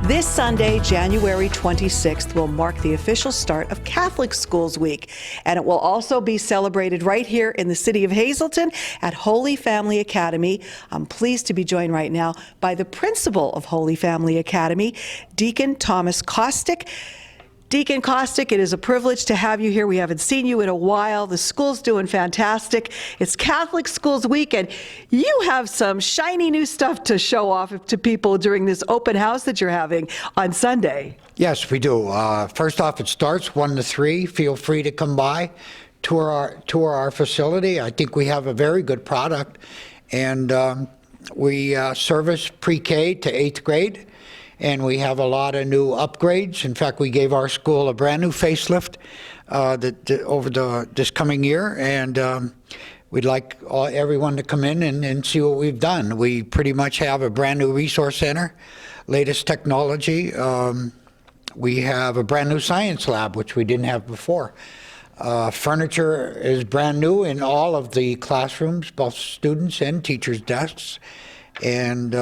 This Sunday, January 26th, will mark the official start of Catholic Schools Week, and it will also be celebrated right here in the city of Hazleton at Holy Family Academy. I'm pleased to be joined right now by the principal of Holy Family Academy, Deacon Thomas Kostic. Deacon Kostic, it is a privilege to have you here. We haven't seen you in a while. The school's doing fantastic. It's Catholic Schools Week, and you have some shiny new stuff to show off to people during this open house that you're having on Sunday. Yes, we do. First off, it starts 1 to 3. Feel free to come by, tour our facility. I think we have a very good product, and we service pre-K to 8th grade. And we have a lot of new upgrades. In fact, we gave our school a brand new facelift over this coming year, and we'd like everyone to come in and see what we've done. We pretty much have a brand new resource center, latest technology. We have a brand new science lab, which we didn't have before. Furniture is brand new in all of the classrooms, both students and teachers' desks. And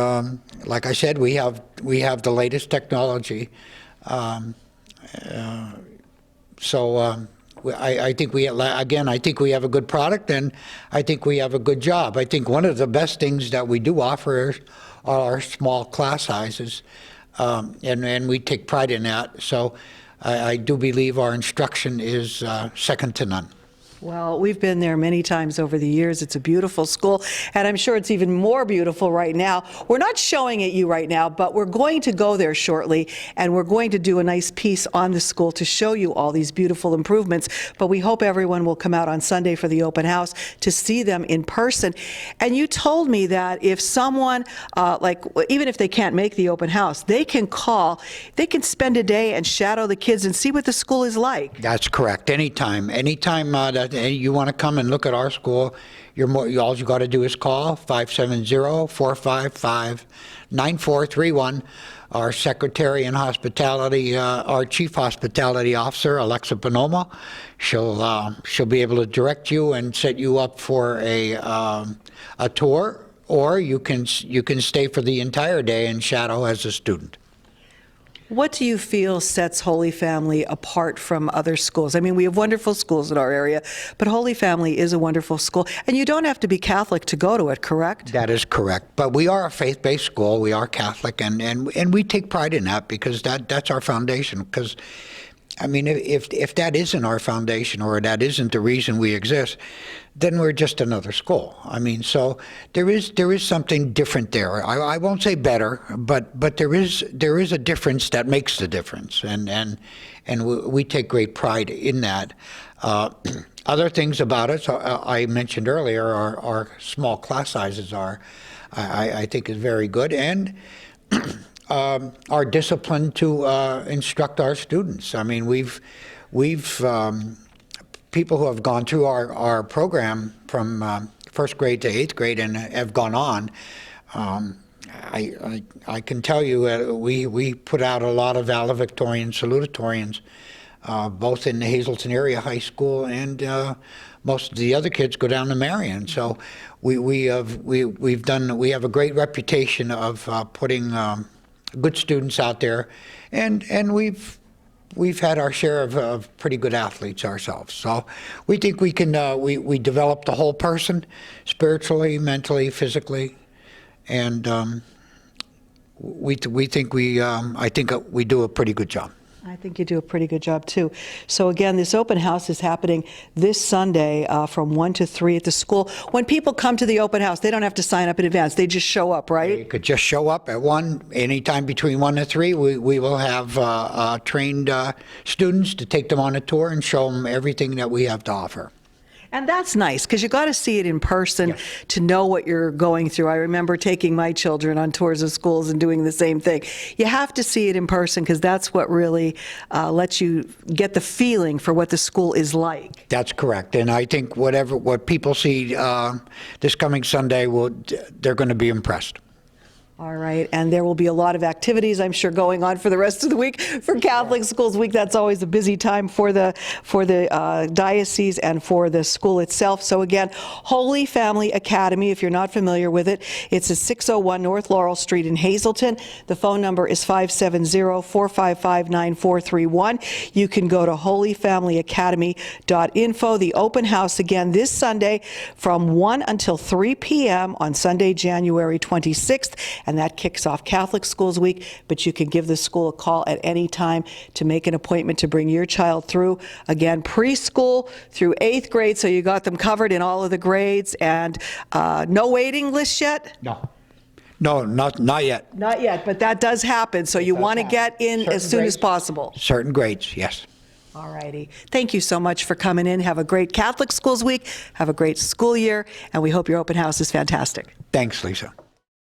like I said, we have the latest technology. I think I think we have a good product, and I think we have a good job. I think one of the best things that we do offer are our small class sizes, and we take pride in that. So I do believe our instruction is second to none. Well, we've been there many times over the years. It's a beautiful school, and I'm sure it's even more beautiful right now. We're not showing it you right now, but we're going to go there shortly, and we're going to do a nice piece on the school to show you all these beautiful improvements. But we hope everyone will come out on Sunday for the open house to see them in person. And you told me that if someone, even if they can't make the open house, they can call, they can spend a day and shadow the kids and see what the school is like. That's correct. Anytime that you want to come and look at our school, all you got to do is call 570-455-9431. Our secretary in hospitality, our chief hospitality officer, Alexa Bonoma, she'll be able to direct you and set you up for a tour, or you can stay for the entire day and shadow as a student. What do you feel sets Holy Family apart from other schools? I mean, we have wonderful schools in our area, but Holy Family is a wonderful school, and you don't have to be Catholic to go to it, correct? That is correct. But we are a faith-based school. We are Catholic, and we take pride in that because that's our foundation. Because, I mean, if that isn't our foundation, or that isn't the reason we exist, then we're just another school. I mean, so there is something different there. I won't say better, but there is a difference that makes the difference, and we take great pride in that. Other things about it, I mentioned earlier, our small class sizes I think is very good, and our discipline to instruct our students. I mean, we've people who have gone through our program from first grade to 8th grade and have gone on. I can tell you we put out a lot of valedictorian salutatorians, both in the Hazleton area high school, and most of the other kids go down to Marion. So we have a great reputation of putting good students out there, and we've had our share of pretty good athletes ourselves. So we think we can we develop the whole person, spiritually, mentally, physically, and I think we do a pretty good job. I think you do a pretty good job, too. So, again, this open house is happening this Sunday from 1 to 3 at the school. When people come to the open house, they don't have to sign up in advance. They just show up, right? They could just show up at 1. Anytime between 1 and 3, we will have trained students to take them on a tour and show them everything that we have to offer. And that's nice, because you got to see it in person to know what you're going through. I remember taking my children on tours of schools and doing the same thing. You have to see it in person, because that's what really lets you get the feeling for what the school is like. That's correct. And I think what people see this coming Sunday, they're going to be impressed. All right, and there will be a lot of activities, I'm sure, going on for the rest of the week for Catholic Schools Week. That's always a busy time for the diocese and for the school itself. So again, Holy Family Academy, if you're not familiar with it, it's at 601 North Laurel Street in Hazleton. The phone number is 570-455-9431. You can go to holyfamilyacademy.info. The open house again this Sunday from 1 until 3 p.m. on Sunday, January 26th. And that kicks off Catholic Schools Week, but you can give the school a call at any time to make an appointment to bring your child through. Again, preschool through 8th grade, so you got them covered in all of the grades. And no waiting list yet? No, not yet. Not yet, but that does happen, so you want to get in as soon as possible. Certain grades, yes. All righty. Thank you so much for coming in. Have a great Catholic Schools Week. Have a great school year, and we hope your open house is fantastic. Thanks, Lisa.